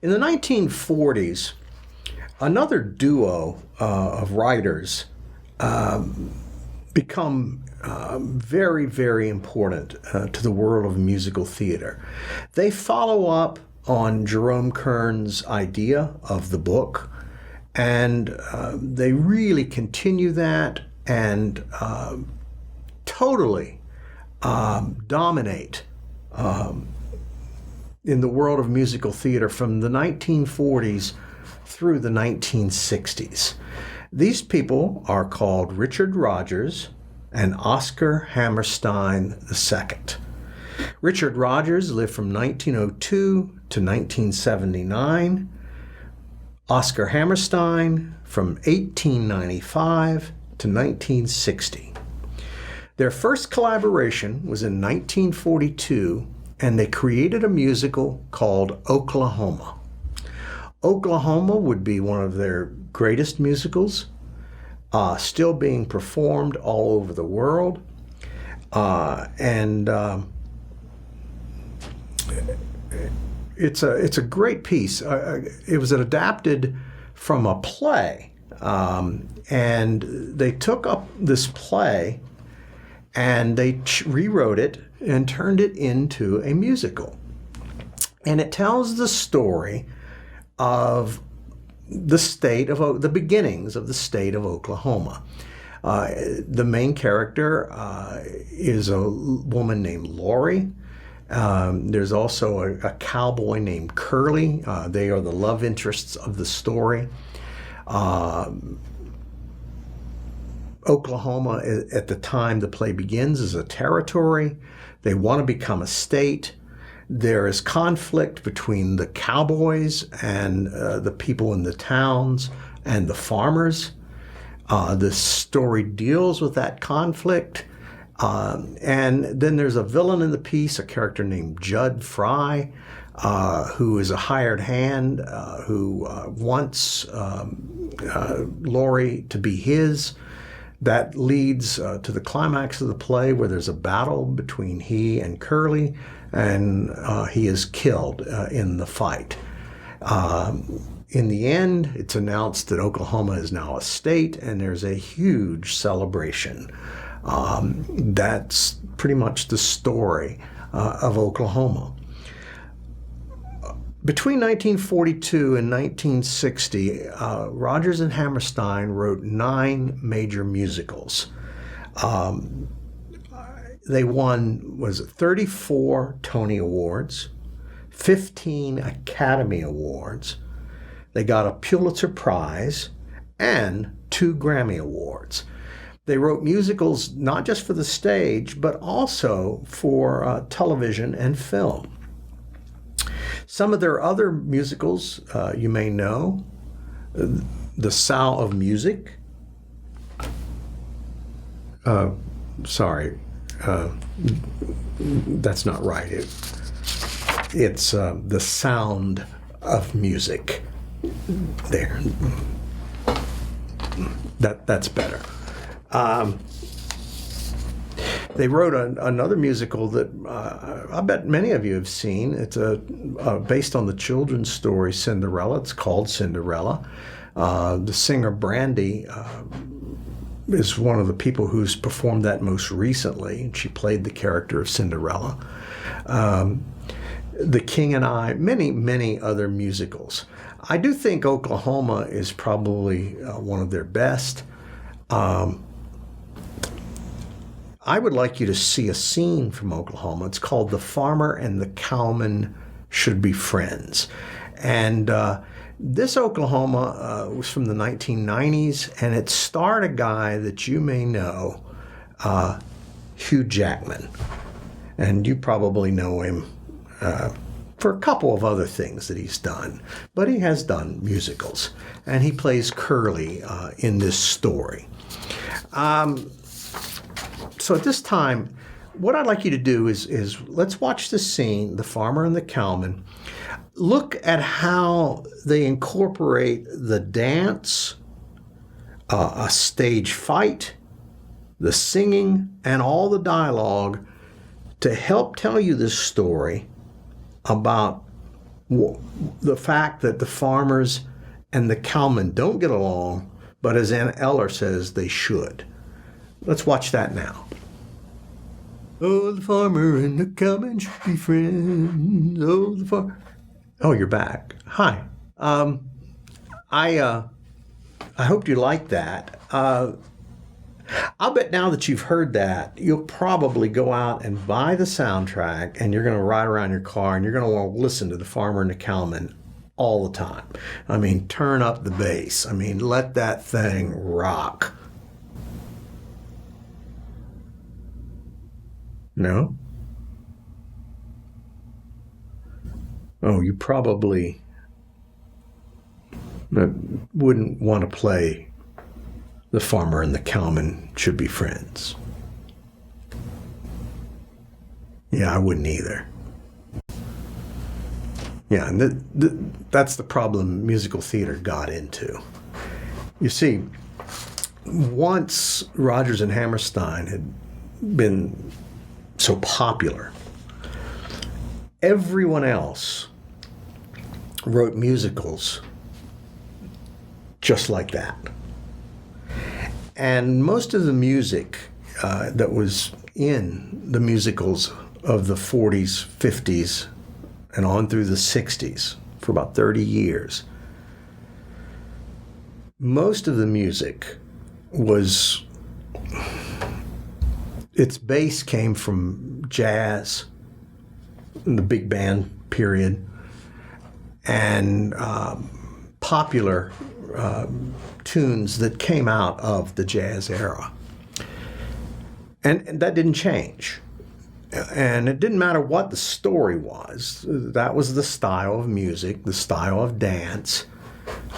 In the 1940s, another duo of writers become very, very important to the world of musical theater. They follow up on Jerome Kern's idea of the book, and they really continue that and totally dominate in the world of musical theater from the 1940s through the 1960s. These people are called Richard Rodgers and Oscar Hammerstein II. Richard Rodgers lived from 1902 to 1979. Oscar Hammerstein from 1895 to 1960. Their first collaboration was in 1942, and they created a musical called Oklahoma. Oklahoma would be one of their greatest musicals, still being performed all over the world. It's a great piece. It was adapted from a play, and they took up this play and they rewrote it and turned it into a musical. And it tells the story of the beginnings of the state of Oklahoma. The main character is a woman named Lori. There's also a cowboy named Curly. They are the love interests of the story. Oklahoma, at the time the play begins, is a territory. They want to become a state. There is conflict between the cowboys and the people in the towns and the farmers. The story deals with that conflict. And then there's a villain in the piece, a character named Judd Fry, who is a hired hand who wants Lori to be his. That leads to the climax of the play, where there's a battle between he and Curly, and he is killed in the fight. In the end, it's announced that Oklahoma is now a state, and there's a huge celebration. That's pretty much the story of Oklahoma. Between 1942 and 1960, Rodgers and Hammerstein wrote 9 major musicals. They won 34 Tony Awards, 15 Academy Awards. They got a Pulitzer Prize and 2 Grammy Awards. They wrote musicals not just for the stage, but also for television and film. Some of their other musicals you may know: The Sound of Music. That's not right. It's The Sound of Music. There. That's better. They wrote another musical that I bet many of you have seen. It's based on the children's story Cinderella. It's called Cinderella. The singer Brandy is one of the people who's performed that most recently. She played the character of Cinderella. The King and I, many other musicals. I do think Oklahoma is probably one of their best. I would like you to see a scene from Oklahoma. It's called The Farmer and the Cowman Should Be Friends. And this Oklahoma was from the 1990s, and it starred a guy that you may know, Hugh Jackman. And you probably know him for a couple of other things that he's done. But he has done musicals, and he plays Curly in this story. So at this time, what I'd like you to do is let's watch the scene, The Farmer and the Cowman. Look at how they incorporate the dance, a stage fight, the singing, and all the dialogue to help tell you this story about the fact that the farmers and the cowmen don't get along, but as Ann Eller says, they should. Let's watch that now. Oh, the farmer and the cowman should be friends. Oh, the farmer. Oh, you're back. Hi. I hope you liked that. I'll bet now that you've heard that, you'll probably go out and buy the soundtrack, and you're going to ride around your car, and you're going to want to listen to the farmer and the cowman all the time. I mean, turn up the bass. I mean, let that thing rock. No? Oh, you probably wouldn't want to play The Farmer and the Cowman Should Be Friends. Yeah, I wouldn't either. Yeah, and that's the problem musical theater got into. You see, once Rodgers and Hammerstein had been so popular, everyone else wrote musicals just like that. And most of the music that was in the musicals of the 40s, 50s, and on through the 60s, for about 30 years, most of the music was, its base came from jazz, in the big band period, and popular tunes that came out of the jazz era. And that didn't change. And it didn't matter what the story was. That was the style of music, the style of dance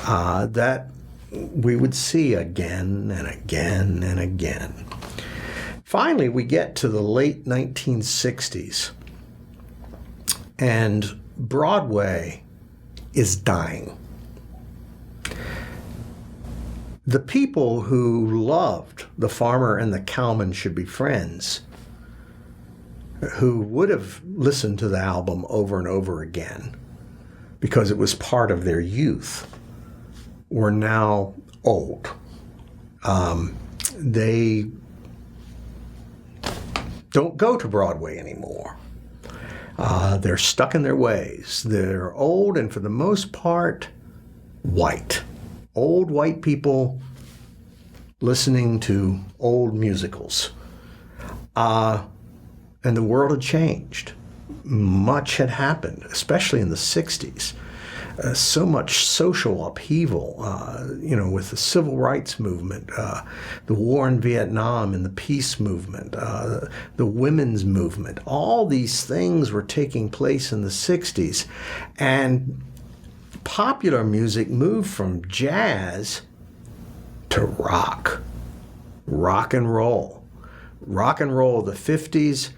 that we would see again and again and again. Finally, we get to the late 1960s, and Broadway is dying. The people who loved The Farmer and the Cowman Should Be Friends, who would have listened to the album over and over again because it was part of their youth, were now old. They don't go to Broadway anymore. They're stuck in their ways. They're old and, for the most part, white. Old white people listening to old musicals. And the world had changed. Much had happened, especially in the 60s. So much social upheaval, with the civil rights movement, the war in Vietnam and the peace movement, the women's movement. All these things were taking place in the 60s. And popular music moved from jazz to rock and roll. Rock and roll of the 50s,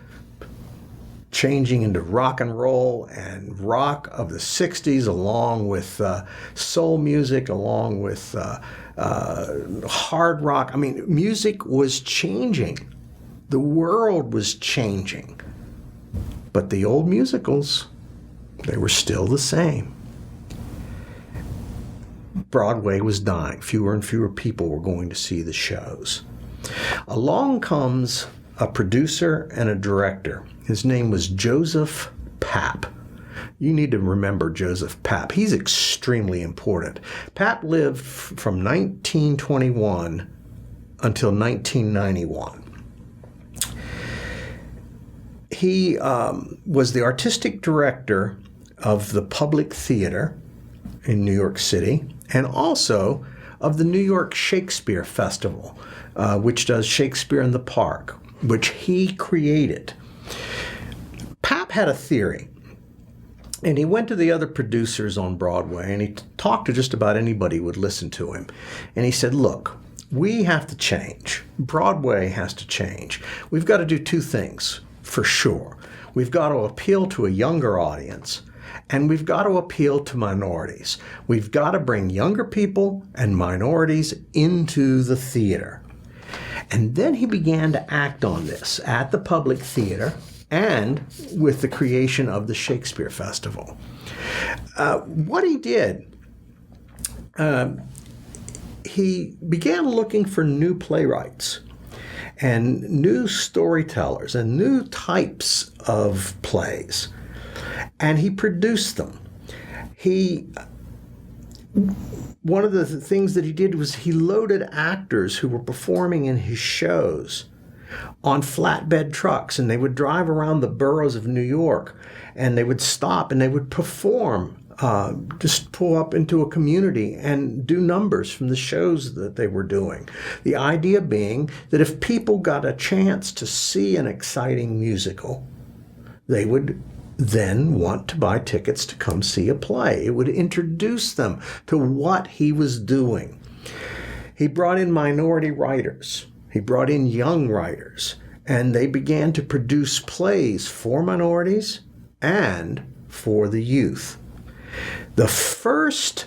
changing into rock and roll, and rock of the 60s, along with soul music, along with hard rock. I mean, music was changing. The world was changing. But the old musicals, they were still the same. Broadway was dying. Fewer and fewer people were going to see the shows. Along comes a producer and a director. His name was Joseph Papp. You need to remember Joseph Papp. He's extremely important. Papp lived from 1921 until 1991. He was the artistic director of the Public Theater in New York City, and also of the New York Shakespeare Festival, which does Shakespeare in the Park, which he created. Papp had a theory, and he went to the other producers on Broadway, and he talked to just about anybody who would listen to him. And he said, look, we have to change. Broadway has to change. We've got to do two things, for sure. We've got to appeal to a younger audience, and we've got to appeal to minorities. We've got to bring younger people and minorities into the theater. And then he began to act on this at the Public Theater and with the creation of the Shakespeare Festival. What he did, he began looking for new playwrights and new storytellers and new types of plays, and he produced them. One of the things that he did was he loaded actors who were performing in his shows on flatbed trucks, and they would drive around the boroughs of New York, and they would stop and they would perform, just pull up into a community and do numbers from the shows that they were doing. The idea being that if people got a chance to see an exciting musical, they would then want to buy tickets to come see a play. It would introduce them to what he was doing. He brought in minority writers. He brought in young writers, and they began to produce plays for minorities and for the youth. The first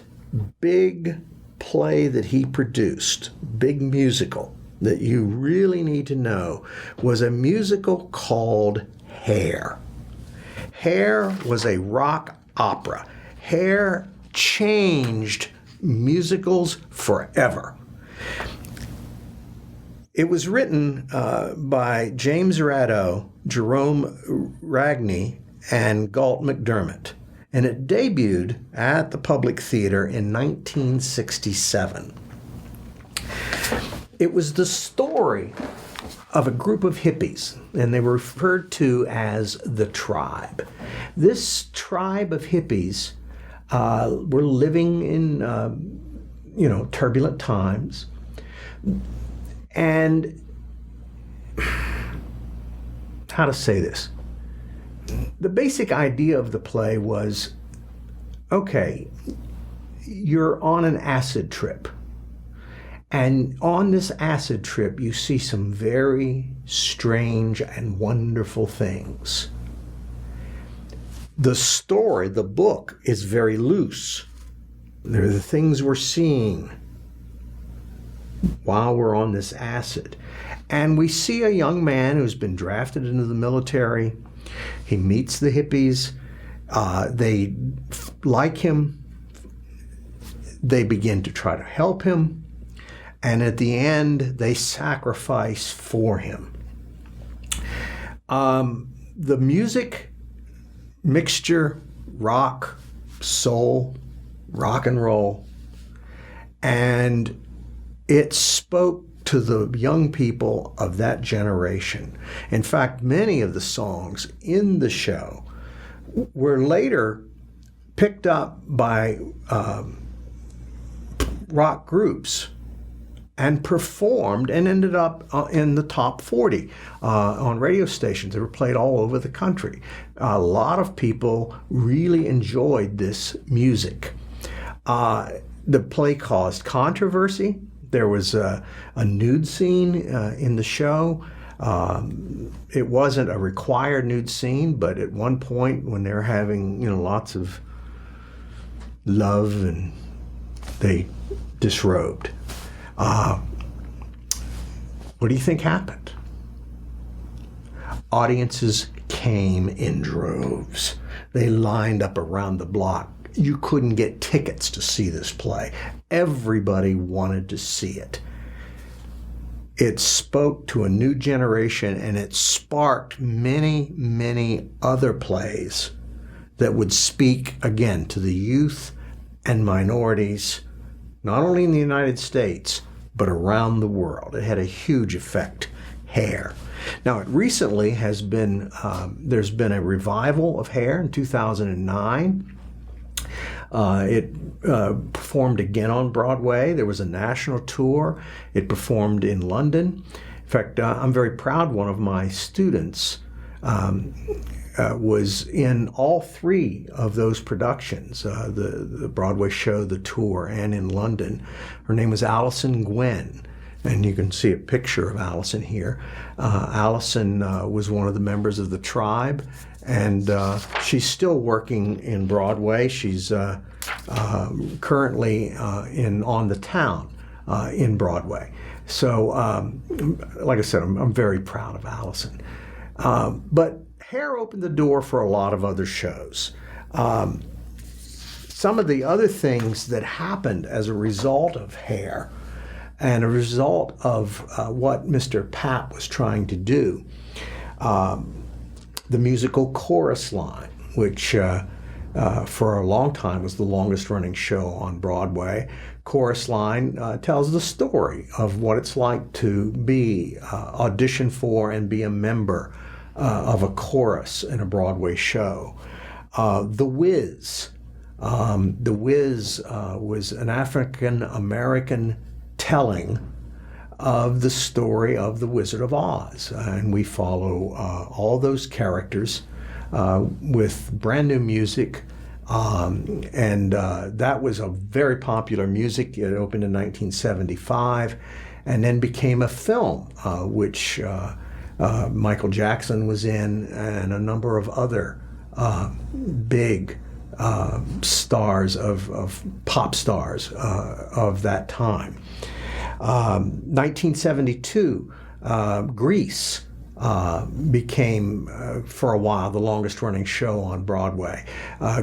big play that he produced, big musical, that you really need to know, was a musical called Hair. Hair was a rock opera. Hair changed musicals forever. It was written by James Radeau, Jerome Ragney, and Galt McDermott, and it debuted at the Public Theater in 1967. It was the story of a group of hippies, and they were referred to as the Tribe. This tribe of hippies were living in, turbulent times, and how to say this? The basic idea of the play was, okay, you're on an acid trip. And on this acid trip, you see some very strange and wonderful things. The story, the book, is very loose. They're the things we're seeing while we're on this acid. And we see a young man who's been drafted into the military. He meets the hippies. They like him. They begin to try to help him. And at the end, they sacrifice for him. The music, mixture, rock, soul, rock and roll, and it spoke to the young people of that generation. In fact, many of the songs in the show were later picked up by rock groups and performed and ended up in the top 40 on radio stations. They were played all over the country. A lot of people really enjoyed this music. The play caused controversy. There was a nude scene in the show. It wasn't a required nude scene, but at one point when they were having lots of love, and they disrobed. What do you think happened? Audiences came in droves. They lined up around the block. You couldn't get tickets to see this play. Everybody wanted to see it. It spoke to a new generation, and it sparked many, many other plays that would speak again to the youth and minorities, not only in the United States, but around the world. It had a huge effect. Hair. Now, it recently has been, there's been a revival of Hair in 2009. It performed again on Broadway. There was a national tour. It performed in London. In fact, I'm very proud one of my students was in all three of those productions, the Broadway show, the tour, and in London. Her name was Allison Gwen, and you can see a picture of Allison here. Allison was one of the members of the Tribe, and she's still working in Broadway. She's currently on the Town in Broadway. So, like I said, I'm very proud of Allison. But Hair opened the door for a lot of other shows. Some of the other things that happened as a result of Hair and a result of what Mr. Papp was trying to do, the musical Chorus Line, which for a long time was the longest running show on Broadway. Chorus Line tells the story of what it's like to be audition for and be a member of a chorus in a Broadway show. The Wiz. The Wiz was an African American telling of the story of the Wizard of Oz, and we follow all those characters with brand new music. And that was a very popular music. It opened in 1975 and then became a film, which Michael Jackson was in, and a number of other big stars of pop stars of that time. 1972, Grease became, for a while, the longest running show on Broadway.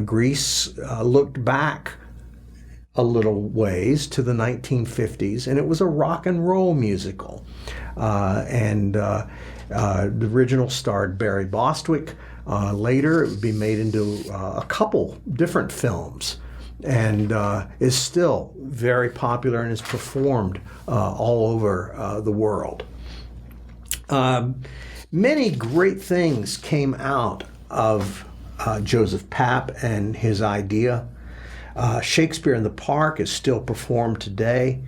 Grease looked back a little ways to the 1950s, and it was a rock and roll musical. The original starred Barry Bostwick. Later, it would be made into a couple different films, and is still very popular and is performed all over the world. Many great things came out of Joseph Papp and his idea. Shakespeare in the Park is still performed today,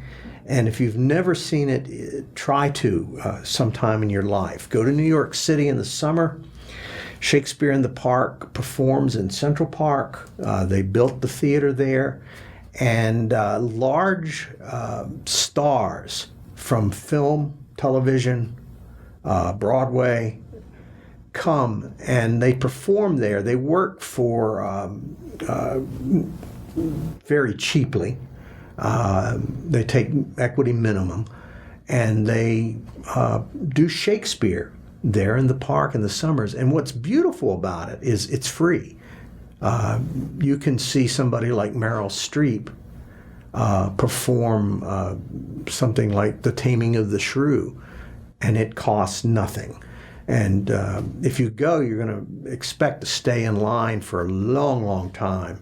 and if you've never seen it, try to sometime in your life. Go to New York City in the summer. Shakespeare in the Park performs in Central Park. They built the theater there, and large stars from film, television, Broadway come and they perform there. They work for very cheaply. They take equity minimum, and they do Shakespeare there in the park in the summers. And what's beautiful about it is it's free. You can see somebody like Meryl Streep perform something like The Taming of the Shrew, and it costs nothing. And if you go, you're going to expect to stay in line for a long, long time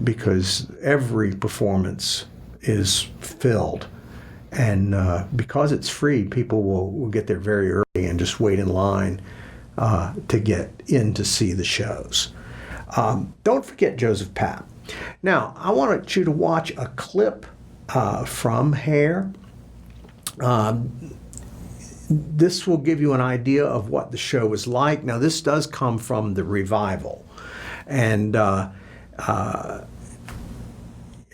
because every performance is filled. And because it's free, people will get there very early and just wait in line to get in to see the shows. Don't forget Joseph Papp. Now, I want you to watch a clip from Hair. This will give you an idea of what the show was like. Now, this does come from the revival. And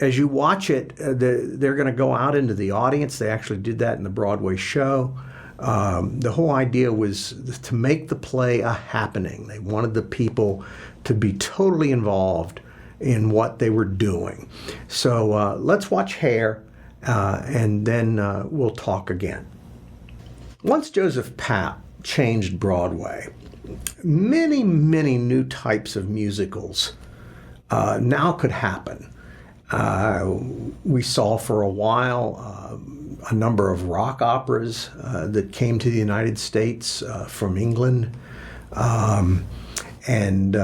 as you watch it, they're going to go out into the audience. They actually did that in the Broadway show. The whole idea was to make the play a happening. They wanted the people to be totally involved in what they were doing. So let's watch Hair, and then we'll talk again. Once Joseph Papp changed Broadway, many, many new types of musicals now could happen. We saw for a while a number of rock operas that came to the United States from England. And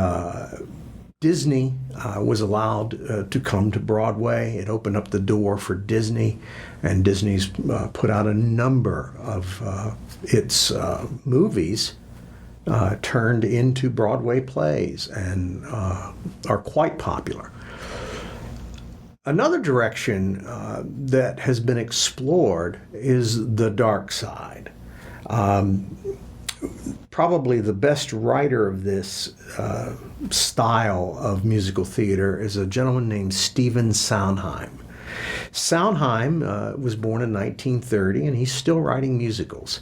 Disney was allowed to come to Broadway. It opened up the door for Disney, and Disney's put out a number of its movies turned into Broadway plays and are quite popular. Another direction that has been explored is the dark side. Probably the best writer of this style of musical theater is a gentleman named Stephen Sondheim. Sondheim was born in 1930, and he's still writing musicals.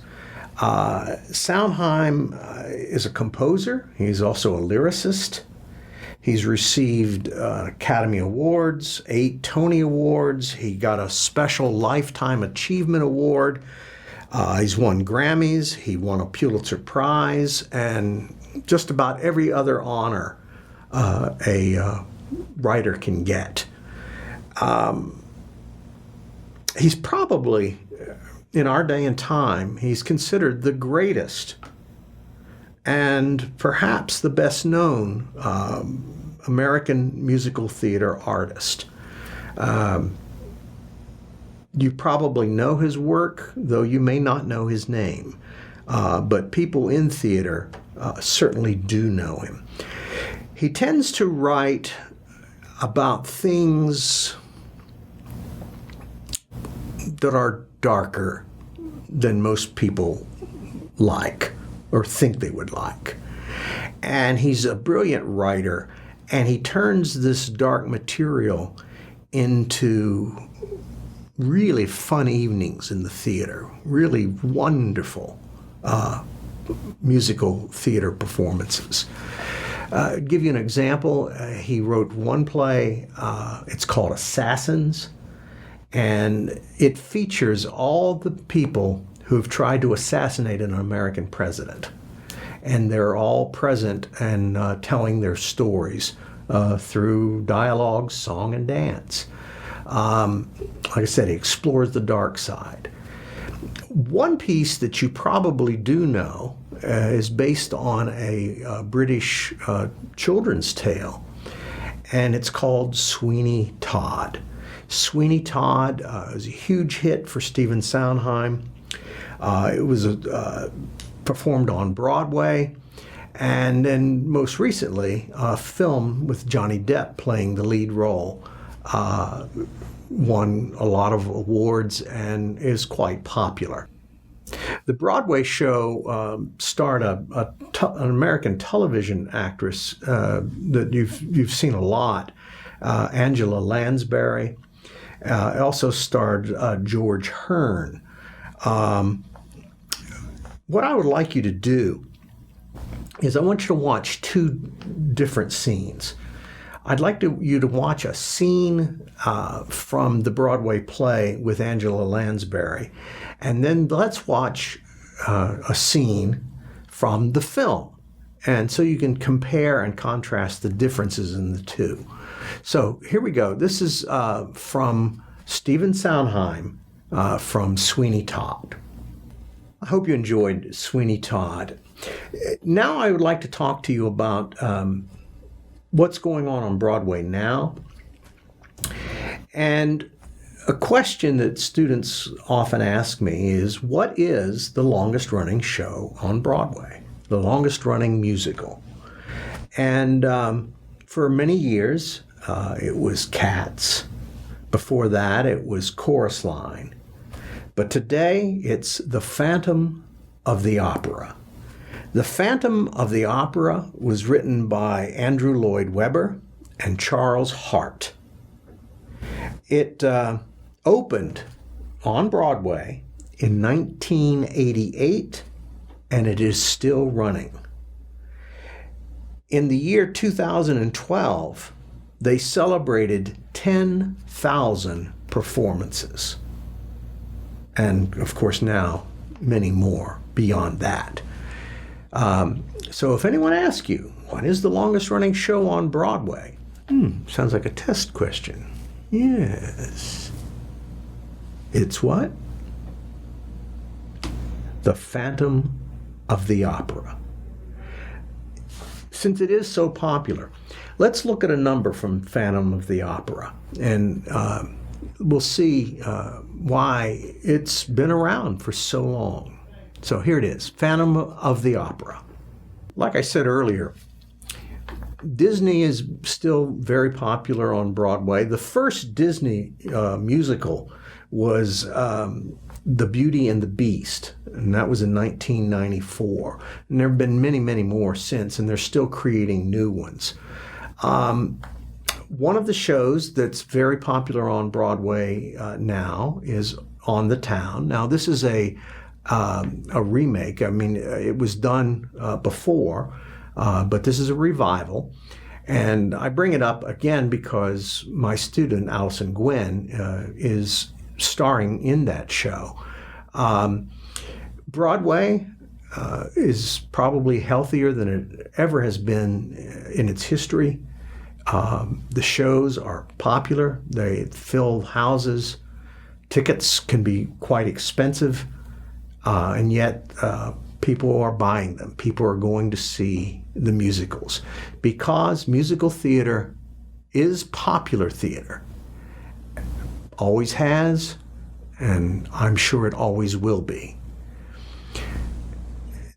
Sondheim is a composer. He's also a lyricist. He's received Academy Awards, 8 Tony Awards. He got a special Lifetime Achievement Award. He's won Grammys, he won a Pulitzer Prize, and just about every other honor a writer can get. He's probably, in our day and time, he's considered the greatest and perhaps the best known American musical theater artist. You probably know his work, though you may not know his name. But people in theater certainly do know him. He tends to write about things that are darker than most people like or think they would like. And he's a brilliant writer, and he turns this dark material into really fun evenings in the theater, really wonderful musical theater performances. Give you an example, he wrote one play, it's called Assassins, and it features all the people who have tried to assassinate an American president. And they're all present and telling their stories through dialogue, song, and dance. Like I said, he explores the dark side. One piece that you probably do know is based on a British children's tale, and it's called Sweeney Todd. Sweeney Todd was a huge hit for Stephen Sondheim. It was performed on Broadway, and then most recently, a film with Johnny Depp playing the lead role won a lot of awards and is quite popular. The Broadway show starred an American television actress that you've seen a lot, Angela Lansbury. It also starred George Hearn. What I would like you to do is I want you to watch two different scenes. I'd like you to watch a scene from the Broadway play with Angela Lansbury, and then let's watch a scene from the film. And so you can compare and contrast the differences in the two. So here we go. This is from Stephen Sondheim from Sweeney Todd. I hope you enjoyed Sweeney Todd. Now I would like to talk to you about what's going on Broadway now. And a question that students often ask me is, what is the longest running show on Broadway? The longest running musical? And for many years, it was Cats. Before that, it was Chorus Line. But today, it's The Phantom of the Opera. The Phantom of the Opera was written by Andrew Lloyd Webber and Charles Hart. It opened on Broadway in 1988, and it is still running. In the year 2012, they celebrated 10,000 performances. And of course now, many more beyond that. So if anyone asks you, what is the longest running show on Broadway? Sounds like a test question. Yes. It's what? The Phantom of the Opera. Since it is so popular, let's look at a number from Phantom of the Opera, and we'll see why it's been around for so long. So here it is, Phantom of the Opera. Like I said earlier, Disney is still very popular on Broadway. The first Disney musical was The Beauty and the Beast, and that was in 1994. And there have been many, many more since, and they're still creating new ones. One of the shows that's very popular on Broadway now is On the Town. Now, this is a remake. I mean, it was done before, but this is a revival. And I bring it up again because my student, Allison Gwynn, is starring in that show. Broadway is probably healthier than it ever has been in its history. The shows are popular. They fill houses. Tickets can be quite expensive, and yet people are buying them. People are going to see the musicals because musical theater is popular theater. Always has, and I'm sure it always will be.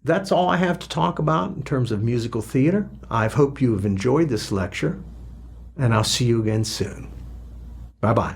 That's all I have to talk about in terms of musical theater. I hope you have enjoyed this lecture, and I'll see you again soon. Bye-bye.